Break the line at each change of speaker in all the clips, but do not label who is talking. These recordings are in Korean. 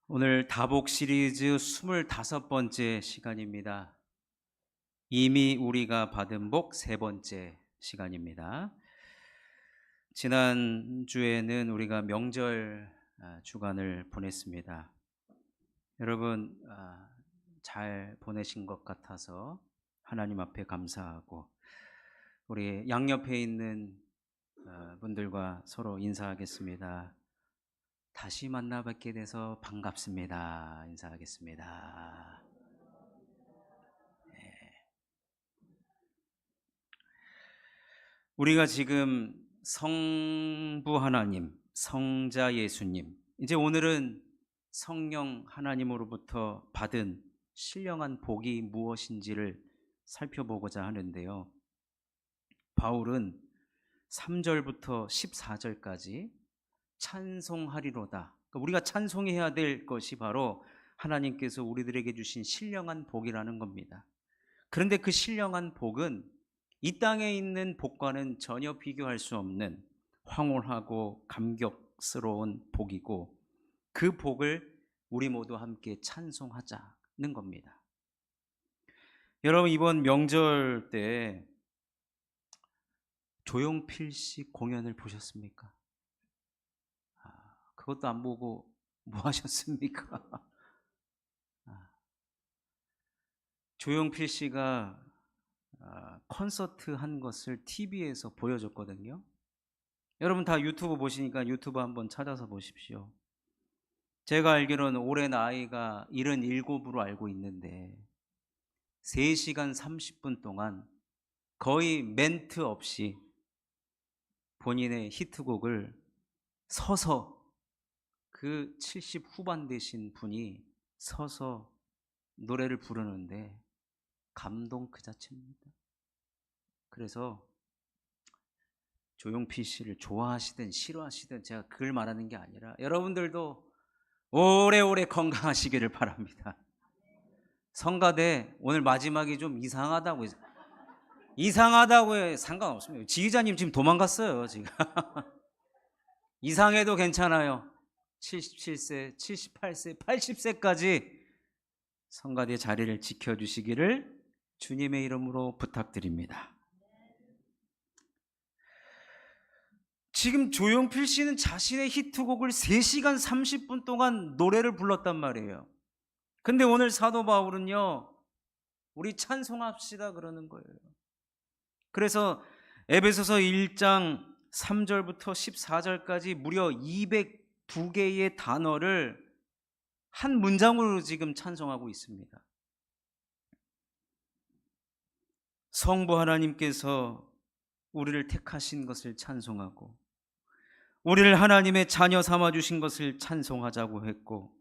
오늘 다복 시리즈 25번째 시간입니다. 이미 우리가 받은 복 세 번째 시간입니다. 지난주에는 우리가 명절 주간을 보냈습니다. 여러분 잘 보내신 것 같아서 하나님 앞에 감사하고 우리 양옆에 있는 분들과 서로 인사하겠습니다. 다시 만나 뵙게 돼서 반갑습니다. 인사하겠습니다. 우리가 지금 성부 하나님, 성자 예수님, 이제 오늘은 성령 하나님으로부터 받은 신령한 복이 무엇인지를 살펴보고자 하는데요. 바울은 3절부터 14절까지 찬송하리로다. 그러니까 우리가 찬송해야 될 것이 바로 하나님께서 우리들에게 주신 신령한 복이라는 겁니다. 그런데 그 신령한 복은 이 땅에 있는 복과는 전혀 비교할 수 없는 황홀하고 감격스러운 복이고, 그 복을 우리 모두 함께 찬송하자는 겁니다. 여러분, 이번 명절 때 조용필 씨 공연을 보셨습니까? 그것도 안 보고 뭐 하셨습니까? 조용필 씨가 콘서트 한 것을 TV에서 보여줬거든요. 여러분 다 유튜브 보시니까 유튜브 한번 찾아서 보십시오. 제가 알기로는 올해 나이가 77으로 알고 있는데 3시간 30분 동안 거의 멘트 없이 본인의 히트곡을 서서, 그 70 후반 되신 분이 서서 노래를 부르는데 감동 그 자체입니다. 그래서 조용필 씨를 좋아하시든 싫어하시든 제가 그걸 말하는 게 아니라 여러분들도 오래오래 건강하시기를 바랍니다. 성가대 오늘 마지막이 좀 이상하다고 이상하다고 상관없습니다. 지휘자님 지금 도망갔어요 지금. 이상해도 괜찮아요. 77세, 78세, 80세까지 성가대 자리를 지켜주시기를 주님의 이름으로 부탁드립니다. 지금 조용필 씨는 자신의 히트곡을 3시간 30분 동안 노래를 불렀단 말이에요. 근데 오늘 사도 바울은요, 우리 찬송합시다 그러는 거예요. 그래서 에베소서 1장 3절부터 14절까지 무려 202개의 단어를 한 문장으로 지금 찬송하고 있습니다. 성부 하나님께서 우리를 택하신 것을 찬송하고, 우리를 하나님의 자녀 삼아주신 것을 찬송하자고 했고,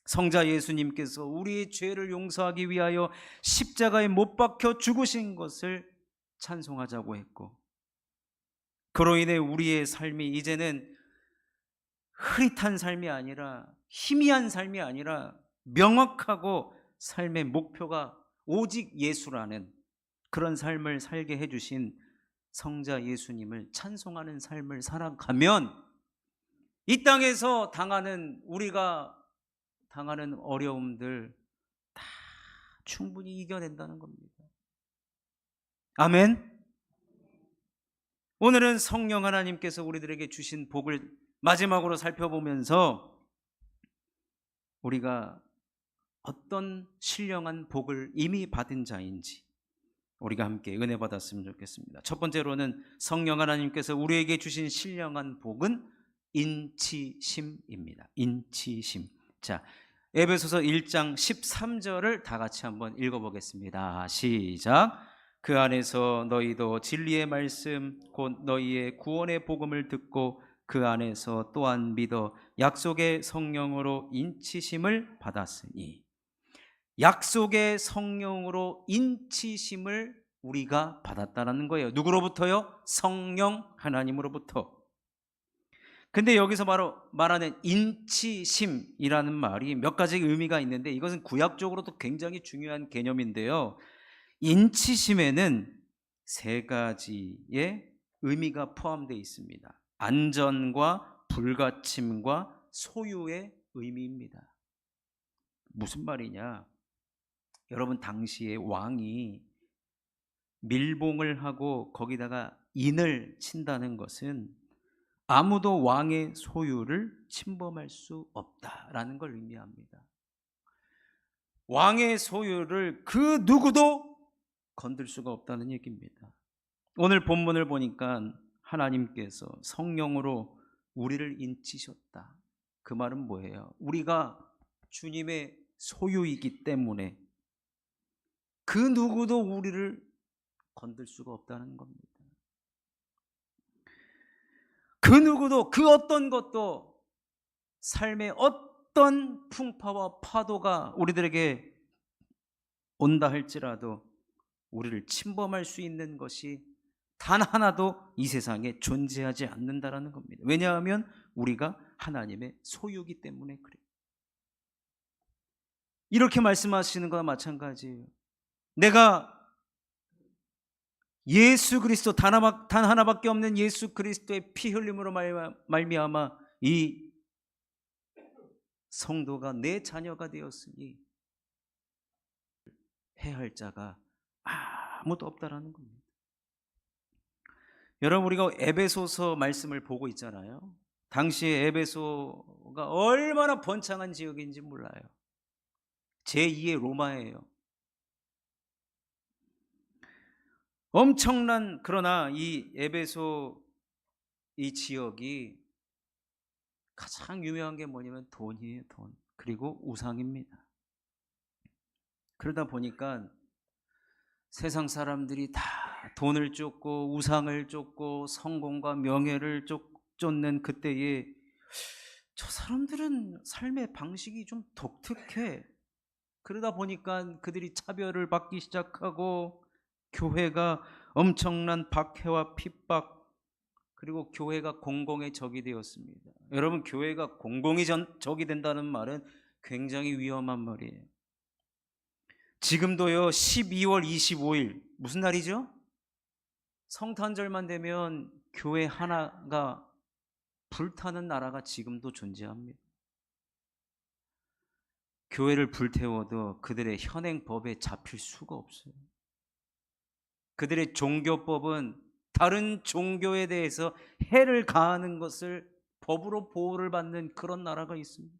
성자 예수님께서 우리의 죄를 용서하기 위하여 십자가에 못 박혀 죽으신 것을 찬송하자고 했고, 그로 인해 우리의 삶이 이제는 흐릿한 삶이 아니라, 희미한 삶이 아니라 명확하고 삶의 목표가 오직 예수라는 그런 삶을 살게 해주신 성자 예수님을 찬송하는 삶을 살아가면 이 땅에서 우리가 당하는 어려움들 다 충분히 이겨낸다는 겁니다. 아멘. 오늘은 성령 하나님께서 우리들에게 주신 복을 마지막으로 살펴보면서 우리가 어떤 신령한 복을 이미 받은 자인지 우리가 함께 은혜 받았으면 좋겠습니다. 첫 번째로는 성령 하나님께서 우리에게 주신 신령한 복은 인치심입니다. 인치심. 자, 에베소서 1장 13절을 다 같이 한번 읽어보겠습니다. 시작. 그 안에서 너희도 진리의 말씀 곧 너희의 구원의 복음을 듣고 그 안에서 또한 믿어 약속의 성령으로 인치심을 받았으니, 약속의 성령으로 인치심을 우리가 받았다는 거예요. 누구로부터요? 성령 하나님으로부터. 근데 여기서 바로 말하는 인치심이라는 말이 몇 가지 의미가 있는데, 이것은 구약적으로도 굉장히 중요한 개념인데요. 인치심에는 3가지의 의미가 포함되어 있습니다. 안전과 불가침과 소유의 의미입니다. 무슨 말이냐? 여러분, 당시에 왕이 밀봉을 하고 거기다가 인을 친다는 것은 아무도 왕의 소유를 침범할 수 없다라는 걸 의미합니다. 왕의 소유를 그 누구도 건들 수가 없다는 얘기입니다. 오늘 본문을 보니까 하나님께서 성령으로 우리를 인치셨다. 그 말은 뭐예요? 우리가 주님의 소유이기 때문에 그 누구도 우리를 건들 수가 없다는 겁니다. 그 누구도, 그 어떤 것도, 삶의 어떤 풍파와 파도가 우리들에게 온다 할지라도 우리를 침범할 수 있는 것이 단 하나도 이 세상에 존재하지 않는다라는 겁니다. 왜냐하면 우리가 하나님의 소유이기 때문에 그래요. 이렇게 말씀하시는 거와 마찬가지예요. 내가 예수 그리스도, 단 하나밖에 없는 예수 그리스도의 피 흘림으로 말미암아 이 성도가 내 자녀가 되었으니 해할 자가 아무도 없다라는 겁니다. 여러분, 우리가 에베소서 말씀을 보고 있잖아요. 당시에 에베소가 얼마나 번창한 지역인지 몰라요. 제2의 로마예요. 엄청난, 그러나 이 에베소 이 지역이 가장 유명한 게 뭐냐면 돈이에요. 돈. 그리고 우상입니다. 그러다 보니까 세상 사람들이 다 돈을 쫓고 우상을 쫓고 성공과 명예를 쫓는 그때에 저 사람들은 삶의 방식이 좀 독특해. 그러다 보니까 그들이 차별을 받기 시작하고 교회가 엄청난 박해와 핍박, 그리고 교회가 공공의 적이 되었습니다. 여러분, 교회가 공공의 적이 된다는 말은 굉장히 위험한 말이에요. 지금도요, 12월 25일 무슨 날이죠? 성탄절만 되면 교회 하나가 불타는 나라가 지금도 존재합니다. 교회를 불태워도 그들의 현행법에 잡힐 수가 없어요. 그들의 종교법은 다른 종교에 대해서 해를 가하는 것을 법으로 보호를 받는 그런 나라가 있습니다.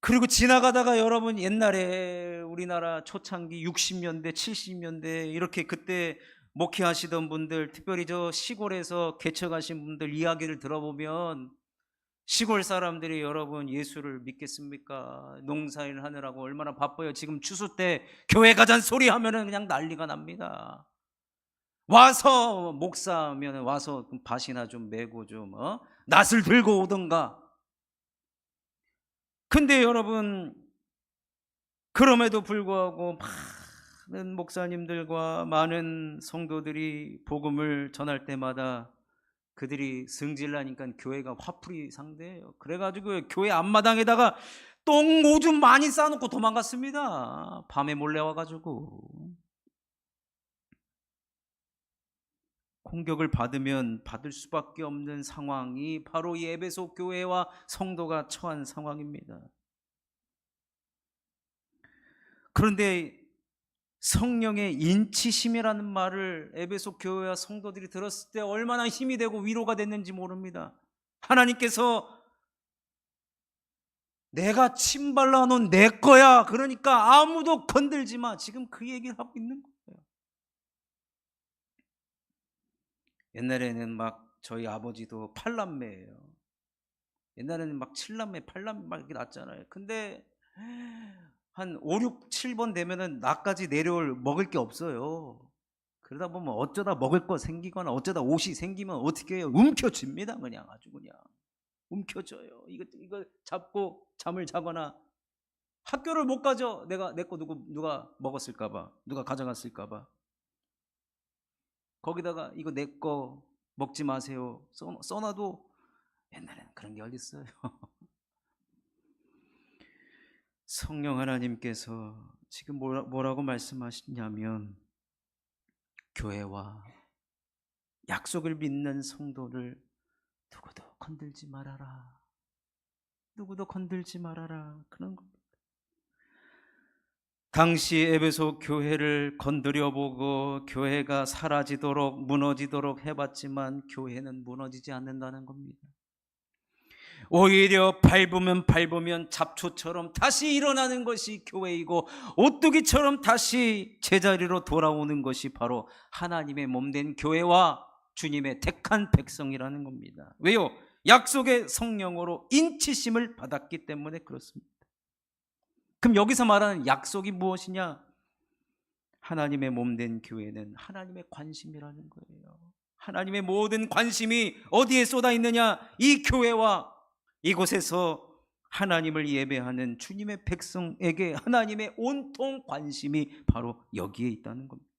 그리고 지나가다가 여러분, 옛날에 우리나라 초창기 60년대 70년대 이렇게 그때 목회하시던 분들, 특별히 저 시골에서 개척하신 분들 이야기를 들어보면 시골 사람들이 여러분 예수를 믿겠습니까? 농사일 하느라고 얼마나 바빠요. 지금 추수 때 교회 가잔 소리 하면은 그냥 난리가 납니다. 와서 목사면 와서 밭이나 좀 메고 좀 낫을 들고 오던가. 근데 여러분, 그럼에도 불구하고 많은 목사님들과 많은 성도들이 복음을 전할 때마다 그들이 승질나니까 교회가 화풀이 상대예요. 그래가지고 교회 앞마당에다가 똥 오줌 많이 싸놓고 도망갔습니다. 밤에 몰래 와가지고. 공격을 받으면 받을 수밖에 없는 상황이 바로 이 에베소 교회와 성도가 처한 상황입니다. 그런데 성령의 인치심이라는 말을 에베소 교회와 성도들이 들었을 때 얼마나 힘이 되고 위로가 됐는지 모릅니다. 하나님께서 내가 침 발라놓은 내 거야, 그러니까 아무도 건들지 마, 지금 그 얘기를 하고 있는 거예요. 옛날에는 막 저희 아버지도 8남매예요. 옛날에는 막 7남매 8남매 막 이렇게 났잖아요. 근데 한 5, 6, 7번 되면은 나까지 내려올 먹을 게 없어요. 그러다 보면 어쩌다 먹을 거 생기거나 어쩌다 옷이 생기면 어떻게 해요? 움켜쥡니다. 그냥 아주 그냥 움켜져요. 이거 잡고 잠을 자거나 학교를 못 가죠. 내가 내 거 누가 먹었을까봐, 누가 가져갔을까봐. 거기다가 이거 내 거 먹지 마세요 써놔도 옛날에는 그런 게 어딨어요. 성령 하나님께서 지금 뭐라고 말씀하시냐면 교회와 약속을 믿는 성도를 누구도 건들지 말아라. 누구도 건들지 말아라, 그런 겁니다. 당시 에베소 교회를 건드려 보고 교회가 사라지도록 무너지도록 해봤지만 교회는 무너지지 않는다는 겁니다. 오히려 밟으면 잡초처럼 다시 일어나는 것이 교회이고, 오뚜기처럼 다시 제자리로 돌아오는 것이 바로 하나님의 몸된 교회와 주님의 택한 백성이라는 겁니다. 왜요? 약속의 성령으로 인치심을 받았기 때문에 그렇습니다. 그럼 여기서 말하는 약속이 무엇이냐? 하나님의 몸된 교회는 하나님의 관심이라는 거예요. 하나님의 모든 관심이 어디에 쏟아 있느냐? 이 교회와 이곳에서 하나님을 예배하는 주님의 백성에게 하나님의 온통 관심이 바로 여기에 있다는 겁니다.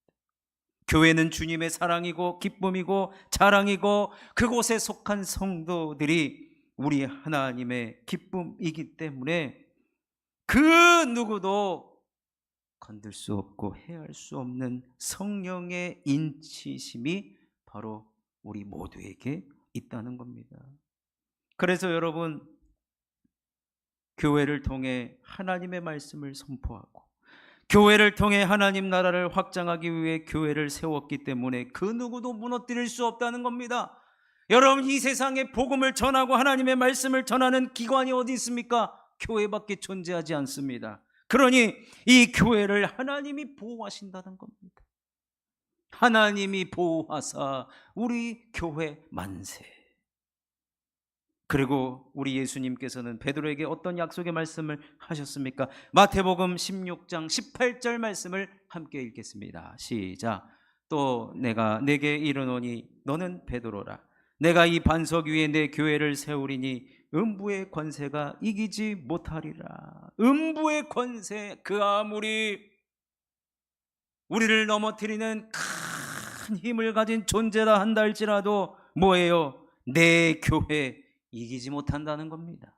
교회는 주님의 사랑이고 기쁨이고 자랑이고, 그곳에 속한 성도들이 우리 하나님의 기쁨이기 때문에 그 누구도 건들 수 없고 해할 수 없는 성령의 인치심이 바로 우리 모두에게 있다는 겁니다. 그래서 여러분, 교회를 통해 하나님의 말씀을 선포하고 교회를 통해 하나님 나라를 확장하기 위해 교회를 세웠기 때문에 그 누구도 무너뜨릴 수 없다는 겁니다. 여러분, 이 세상에 복음을 전하고 하나님의 말씀을 전하는 기관이 어디 있습니까? 교회밖에 존재하지 않습니다. 그러니 이 교회를 하나님이 보호하신다는 겁니다. 하나님이 보호하사 우리 교회 만세. 그리고 우리 예수님께서는 베드로에게 어떤 약속의 말씀을 하셨습니까? 마태복음 16장 18절 말씀을 함께 읽겠습니다. 시작. 또 내가 내게 이르노니 너는 베드로라. 내가 이 반석 위에 내 교회를 세우리니 음부의 권세가 이기지 못하리라. 음부의 권세, 그 아무리 우리를 넘어뜨리는 큰 힘을 가진 존재라 한다 할지라도 뭐예요? 내 교회 이기지 못한다는 겁니다.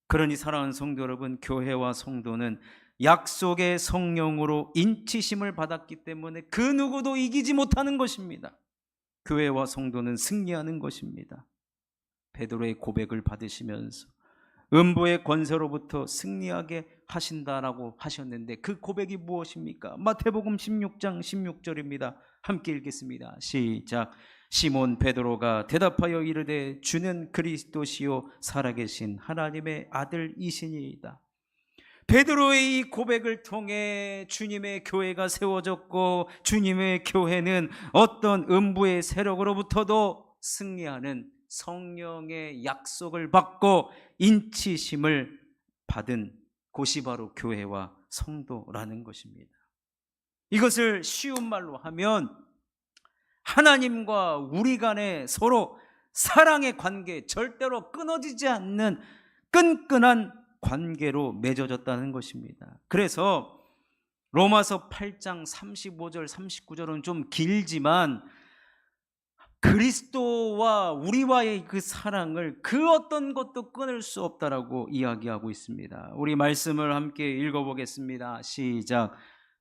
그러니 사랑하는 성도 여러분, 교회와 성도는 약속의 성령으로 인치심을 받았기 때문에 그 누구도 이기지 못하는 것입니다. 교회와 성도는 승리하는 것입니다. 베드로의 고백을 받으시면서 음부의 권세로부터 승리하게 하신다라고 하셨는데 그 고백이 무엇입니까? 마태복음 16장 16절입니다. 함께 읽겠습니다. 시작. 시몬 베드로가 대답하여 이르되 주는 그리스도시요 살아계신 하나님의 아들이시니이다. 베드로의 이 고백을 통해 주님의 교회가 세워졌고, 주님의 교회는 어떤 음부의 세력으로부터도 승리하는 성령의 약속을 받고 인치심을 받은 곳이 바로 교회와 성도라는 것입니다. 이것을 쉬운 말로 하면 하나님과 우리 간의 서로 사랑의 관계, 절대로 끊어지지 않는 끈끈한 관계로 맺어졌다는 것입니다. 그래서 로마서 8장 35절 39절은 좀 길지만 그리스도와 우리와의 그 사랑을 그 어떤 것도 끊을 수 없다라고 이야기하고 있습니다. 우리 말씀을 함께 읽어보겠습니다. 시작.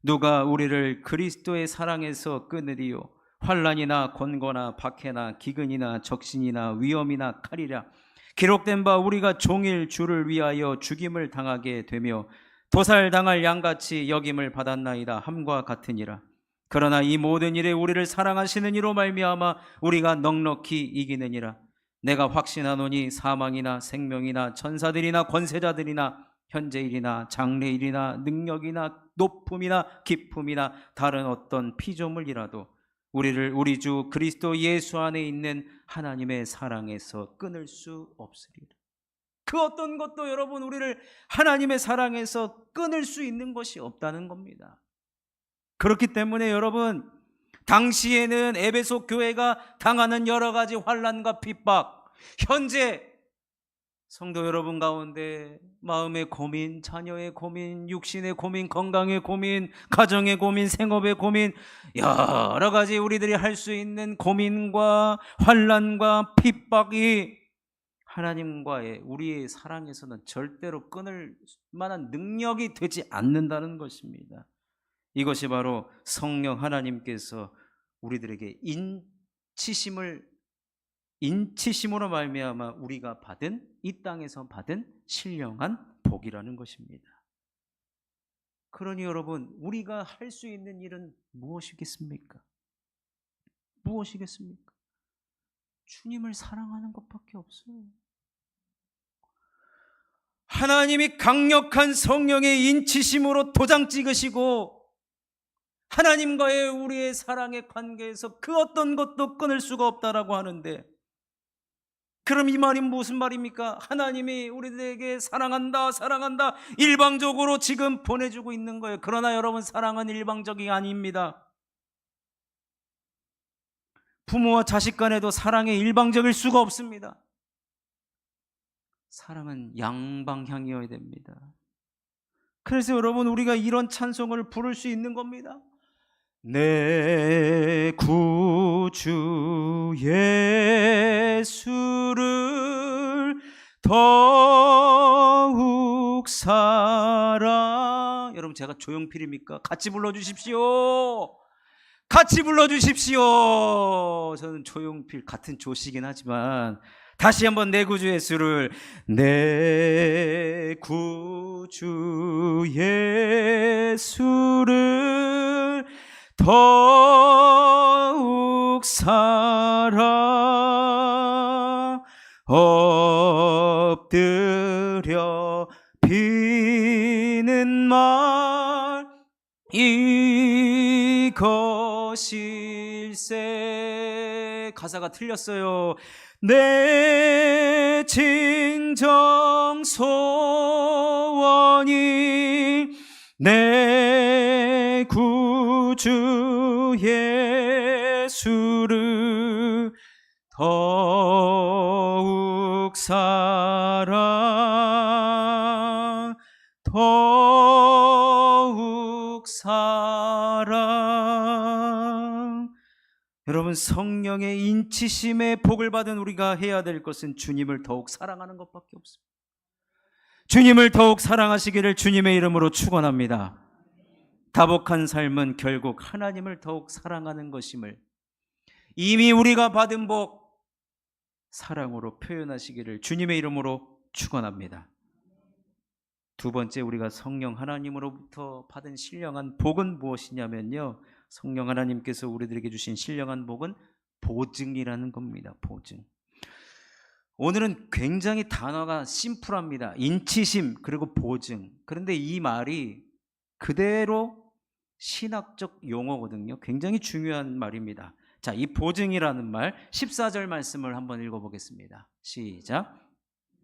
누가 우리를 그리스도의 사랑에서 끊으리요? 환난이나 권고나 박해나 기근이나 적신이나 위험이나 칼이라. 기록된 바 우리가 종일 주를 위하여 죽임을 당하게 되며 도살당할 양같이 여김을 받았나이다 함과 같으니라. 그러나 이 모든 일에 우리를 사랑하시는 이로 말미암아 우리가 넉넉히 이기느니라. 내가 확신하노니 사망이나 생명이나 천사들이나 권세자들이나 현재일이나 장래일이나 능력이나 높음이나 깊음이나 다른 어떤 피조물이라도 우리를 우리 주 그리스도 예수 안에 있는 하나님의 사랑에서 끊을 수 없으리라. 그 어떤 것도 여러분 우리를 하나님의 사랑에서 끊을 수 있는 것이 없다는 겁니다. 그렇기 때문에 여러분, 당시에는 에베소 교회가 당하는 여러 가지 환난과 핍박, 현재 성도 여러분 가운데 마음의 고민, 자녀의 고민, 육신의 고민, 건강의 고민, 가정의 고민, 생업의 고민, 여러 가지 우리들이 할 수 있는 고민과 환난과 핍박이 하나님과의 우리의 사랑에서는 절대로 끊을 만한 능력이 되지 않는다는 것입니다. 이것이 바로 성령 하나님께서 우리들에게 인치심을 인치심으로 말미암아 우리가 받은, 이 땅에서 받은 신령한 복이라는 것입니다. 그러니 여러분, 우리가 할 수 있는 일은 무엇이겠습니까? 무엇이겠습니까? 주님을 사랑하는 것밖에 없어요. 하나님이 강력한 성령의 인치심으로 도장 찍으시고 하나님과의 우리의 사랑의 관계에서 그 어떤 것도 끊을 수가 없다라고 하는데, 그럼 이 말이 무슨 말입니까? 하나님이 우리에게 사랑한다, 사랑한다 일방적으로 지금 보내주고 있는 거예요. 그러나 여러분, 사랑은 일방적이 아닙니다. 부모와 자식 간에도 사랑이 일방적일 수가 없습니다. 사랑은 양방향이어야 됩니다. 그래서 여러분, 우리가 이런 찬송을 부를 수 있는 겁니다. 내 구주 예수를 더욱 사랑. 여러분, 제가 조용필입니까? 같이 불러주십시오. 같이 불러주십시오. 저는 조용필, 같은 조시긴 하지만 다시 한번 내 구주 예수를, 내 구주 예수를 더욱 사랑, 엎드려 비는 말 이것일세. 가사가 틀렸어요. 내 진정 소원이 내 구주 예수를 더욱 사랑, 더욱 사랑. 여러분, 성령의 인치심의 복을 받은 우리가 해야 될 것은 주님을 더욱 사랑하는 것밖에 없습니다. 주님을 더욱 사랑하시기를 주님의 이름으로 축원합니다. 다복한 삶은 결국 하나님을 더욱 사랑하는 것임을 이미 우리가 받은 복, 사랑으로 표현하시기를 주님의 이름으로 축원합니다. 두 번째, 우리가 성령 하나님으로부터 받은 신령한 복은 무엇이냐면요, 성령 하나님께서 우리들에게 주신 신령한 복은 보증이라는 겁니다. 보증. 오늘은 굉장히 단어가 심플합니다. 인치심 그리고 보증. 그런데 이 말이 그대로 신학적 용어거든요. 굉장히 중요한 말입니다. 자, 이 보증이라는 말 14절 말씀을 한번 읽어보겠습니다. 시작.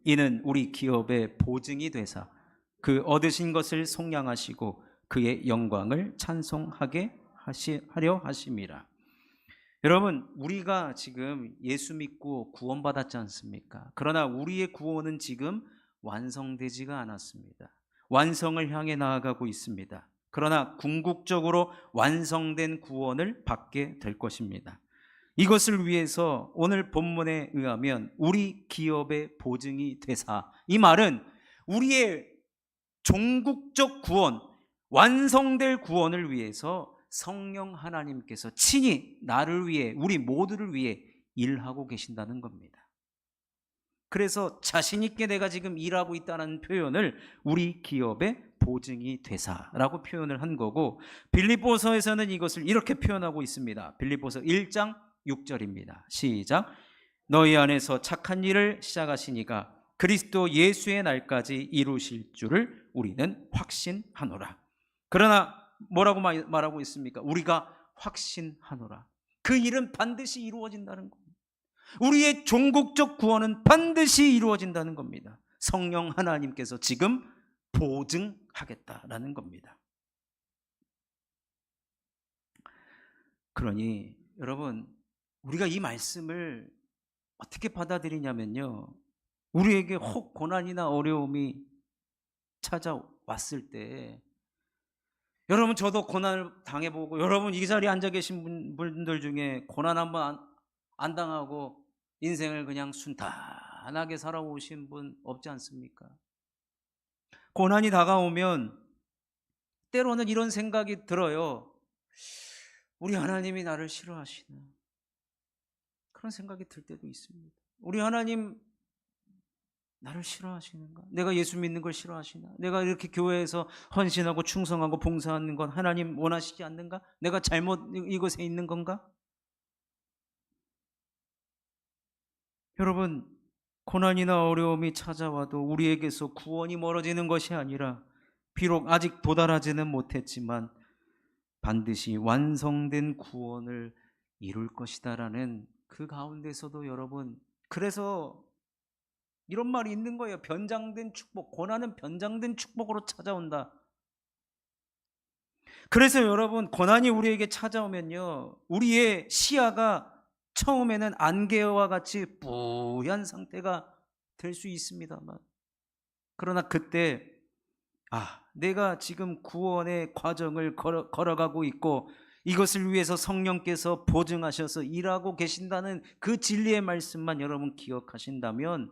이는 우리 기업의 보증이 되사 그 얻으신 것을 속량하시고 그의 영광을 찬송하게 하려 하심이라. 여러분, 우리가 지금 예수 믿고 구원받았지 않습니까? 그러나 우리의 구원은 지금 완성되지가 않았습니다. 완성을 향해 나아가고 있습니다. 그러나 궁극적으로 완성된 구원을 받게 될 것입니다. 이것을 위해서 오늘 본문에 의하면 우리 기업의 보증이 되사, 이 말은 우리의 종국적 구원, 완성될 구원을 위해서 성령 하나님께서 친히 나를 위해, 우리 모두를 위해 일하고 계신다는 겁니다. 그래서 자신 있게 내가 지금 일하고 있다는 표현을 우리 기업의 보증이 되사라고 표현을 한 거고, 빌립보서에서는 이것을 이렇게 표현하고 있습니다. 빌립보서 1장 6절입니다. 시작. 너희 안에서 착한 일을 시작하시니가 그리스도 예수의 날까지 이루실 줄을 우리는 확신하노라. 그러나 뭐라고 말하고 있습니까? 우리가 확신하노라. 그 일은 반드시 이루어진다는 겁니다. 우리의 종국적 구원은 반드시 이루어진다는 겁니다. 성령 하나님께서 지금 보증하겠다라는 겁니다. 그러니 여러분, 우리가 이 말씀을 어떻게 받아들이냐면요, 우리에게 혹 고난이나 어려움이 찾아왔을 때, 여러분, 저도 고난을 당해보고, 여러분 이 자리에 앉아 계신 분들 중에 고난 한번 안 당하고 인생을 그냥 순탄하게 살아오신 분 없지 않습니까? 고난이 다가오면 때로는 이런 생각이 들어요. 우리 하나님이 나를 싫어하시나? 그런 생각이 들 때도 있습니다. 우리 하나님 나를 싫어하시는가? 내가 예수 믿는 걸 싫어하시나? 내가 이렇게 교회에서 헌신하고 충성하고 봉사하는 건 하나님 원하시지 않는가? 내가 잘못 이것에 있는 건가? 여러분, 고난이나 어려움이 찾아와도 우리에게서 구원이 멀어지는 것이 아니라 비록 아직 도달하지는 못했지만 반드시 완성된 구원을 이룰 것이다라는 그 가운데서도 여러분, 그래서 이런 말이 있는 거예요. 변장된 축복, 고난은 변장된 축복으로 찾아온다. 그래서 여러분, 고난이 우리에게 찾아오면요, 우리의 시야가 처음에는 안개와 같이 뿌연 상태가 될 수 있습니다만, 그러나 그때 내가 지금 구원의 과정을 걸어가고 있고 이것을 위해서 성령께서 보증하셔서 일하고 계신다는 그 진리의 말씀만 여러분 기억하신다면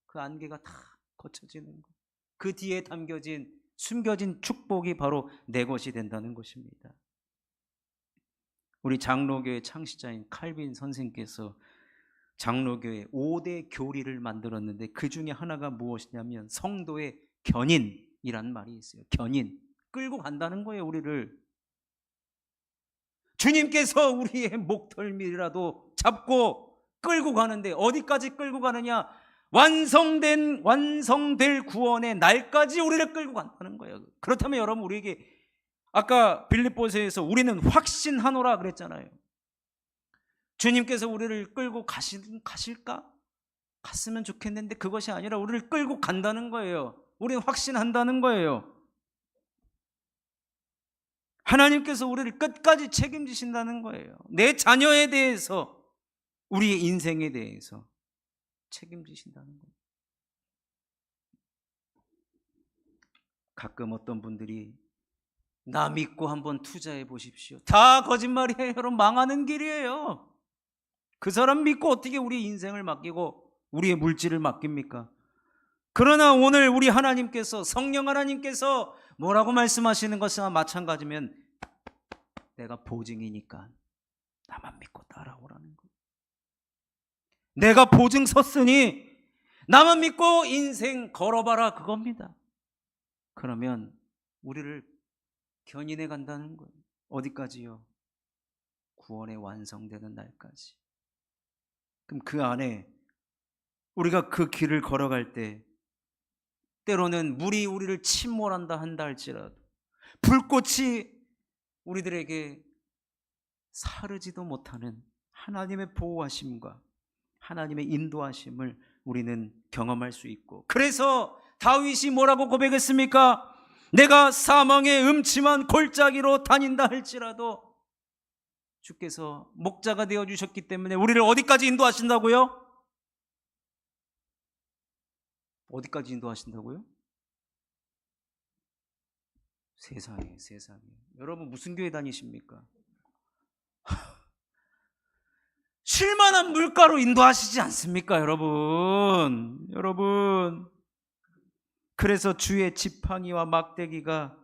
그 안개가 다 거쳐지는 것, 그 뒤에 담겨진 숨겨진 축복이 바로 내 것이 된다는 것입니다. 우리 장로교의 창시자인 칼빈 선생께서 장로교의 5대 교리를 만들었는데 그 중에 하나가 무엇이냐면 성도의 견인이란 말이 있어요. 견인, 끌고 간다는 거예요. 우리를 주님께서 우리의 목덜미라도 잡고 끌고 가는데 어디까지 끌고 가느냐? 완성될 구원의 날까지 우리를 끌고 간다는 거예요. 그렇다면 여러분, 우리에게 아까 빌립보서에서 우리는 확신하노라 그랬잖아요. 주님께서 우리를 끌고 가실까? 갔으면 좋겠는데 그것이 아니라 우리를 끌고 간다는 거예요. 우리는 확신한다는 거예요. 하나님께서 우리를 끝까지 책임지신다는 거예요. 내 자녀에 대해서, 우리의 인생에 대해서 책임지신다는 거예요. 가끔 어떤 분들이 나 믿고 한번 투자해 보십시오. 다 거짓말이에요. 여러분, 망하는 길이에요. 그 사람 믿고 어떻게 우리 인생을 맡기고 우리의 물질을 맡깁니까? 그러나 오늘 우리 하나님께서, 성령 하나님께서 뭐라고 말씀하시는 것이나 마찬가지면 내가 보증이니까 나만 믿고 따라오라는 거예요. 내가 보증 섰으니 나만 믿고 인생 걸어봐라, 그겁니다. 그러면 우리를 견인해 간다는 거예요. 어디까지요? 구원의 완성되는 날까지. 그럼 그 안에 우리가 그 길을 걸어갈 때 때로는 물이 우리를 침몰한다 한다 할지라도, 불꽃이 우리들에게 사르지도 못하는 하나님의 보호하심과 하나님의 인도하심을 우리는 경험할 수 있고, 그래서 다윗이 뭐라고 고백했습니까? 내가 사망의 음침한 골짜기로 다닌다 할지라도 주께서 목자가 되어주셨기 때문에 우리를 어디까지 인도하신다고요? 어디까지 인도하신다고요? 세상에. 여러분, 무슨 교회 다니십니까? 쉴만한 물가로 인도하시지 않습니까, 여러분? 그래서 주의 지팡이와 막대기가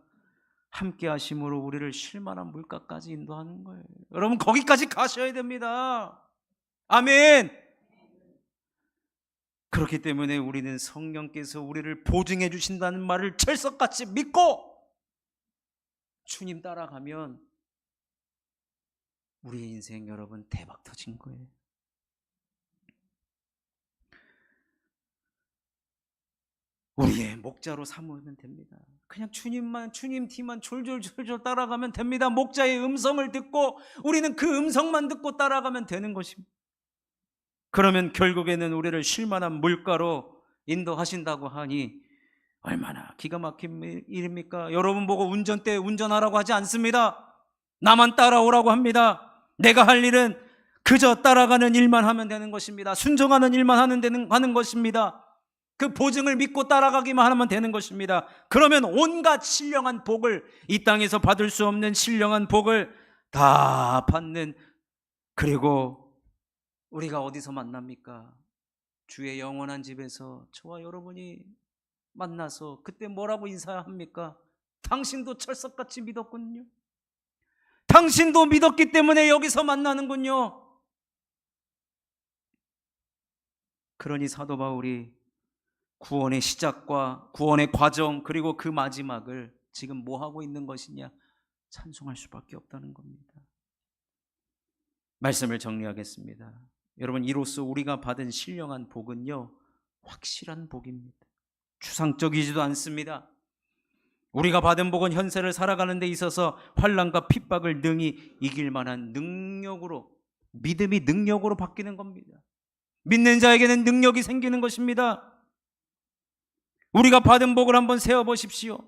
함께 하심으로 우리를 쉴만한 물가까지 인도하는 거예요. 여러분, 거기까지 가셔야 됩니다. 아멘. 그렇기 때문에 우리는 성령께서 우리를 보증해 주신다는 말을 철석같이 믿고 주님 따라가면 우리의 인생, 여러분, 대박 터진 거예요. 우리의 목자로 삼으면 됩니다. 그냥 주님 뒤만 졸졸 따라가면 됩니다. 목자의 음성을 듣고 우리는 그 음성만 듣고 따라가면 되는 것입니다. 그러면 결국에는 우리를 쉴만한 물가로 인도하신다고 하니 얼마나 기가 막힌 일입니까? 여러분 보고 운전대 운전하라고 하지 않습니다. 나만 따라오라고 합니다. 내가 할 일은 그저 따라가는 일만 하면 되는 것입니다. 순종하는 일만 하는 것입니다. 그 보증을 믿고 따라가기만 하면 되는 것입니다. 그러면 온갖 신령한 복을, 이 땅에서 받을 수 없는 신령한 복을 다 받는, 그리고 우리가 어디서 만납니까? 주의 영원한 집에서 저와 여러분이 만나서 그때 뭐라고 인사합니까? 당신도 철석같이 믿었군요. 당신도 믿었기 때문에 여기서 만나는군요. 그러니 사도 바울이 구원의 시작과 구원의 과정 그리고 그 마지막을 지금 뭐 하고 있는 것이냐? 찬송할 수밖에 없다는 겁니다. 말씀을 정리하겠습니다. 여러분, 이로써 우리가 받은 신령한 복은요, 확실한 복입니다. 추상적이지도 않습니다. 우리가 받은 복은 현세를 살아가는 데 있어서 환난과 핍박을 능히 이길 만한 능력으로, 믿음이 능력으로 바뀌는 겁니다. 믿는 자에게는 능력이 생기는 것입니다. 우리가 받은 복을 한번 세어보십시오.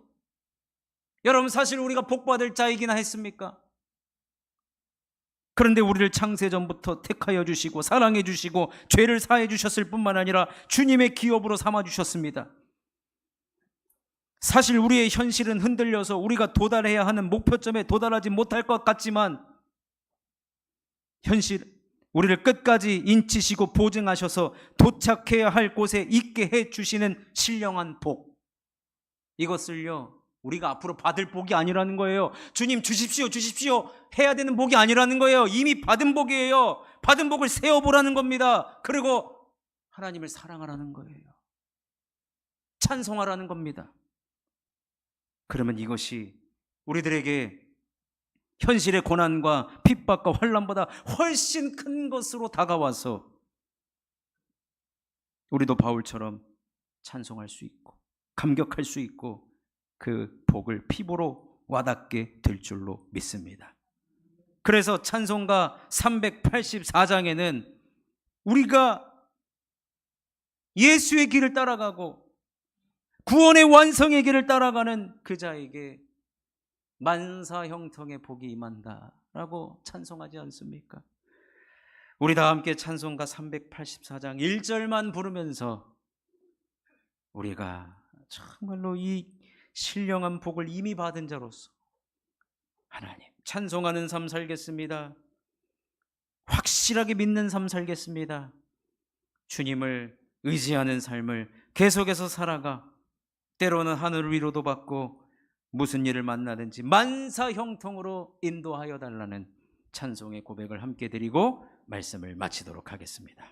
여러분, 사실 우리가 복받을 자이기나 했습니까? 그런데 우리를 창세전부터 택하여 주시고 사랑해 주시고 죄를 사해 주셨을 뿐만 아니라 주님의 기업으로 삼아 주셨습니다. 사실 우리의 현실은 흔들려서 우리가 도달해야 하는 목표점에 도달하지 못할 것 같지만, 현실, 우리를 끝까지 인치시고 보증하셔서 도착해야 할 곳에 있게 해 주시는 신령한 복, 이것을요, 우리가 앞으로 받을 복이 아니라는 거예요. 주님 주십시오 주십시오 해야 되는 복이 아니라는 거예요. 이미 받은 복이에요. 받은 복을 세어보라는 겁니다. 그리고 하나님을 사랑하라는 거예요. 찬송하라는 겁니다. 그러면 이것이 우리들에게 현실의 고난과 핍박과 환난보다 훨씬 큰 것으로 다가와서 우리도 바울처럼 찬송할 수 있고 감격할 수 있고 그 복을 피부로 와닿게 될 줄로 믿습니다. 그래서 찬송가 384장에는 우리가 예수의 길을 따라가고 구원의 완성의 길을 따라가는 그 자에게 만사형통의 복이 임한다라고 찬송하지 않습니까? 우리 다 함께 찬송가 384장 1절만 부르면서 우리가 정말로 이 신령한 복을 이미 받은 자로서 하나님 찬송하는 삶 살겠습니다. 확실하게 믿는 삶 살겠습니다. 주님을 의지하는 삶을 계속해서 살아가 때로는 하늘 위로도 받고 무슨 일을 만나든지 만사형통으로 인도하여 달라는 찬송의 고백을 함께 드리고 말씀을 마치도록 하겠습니다.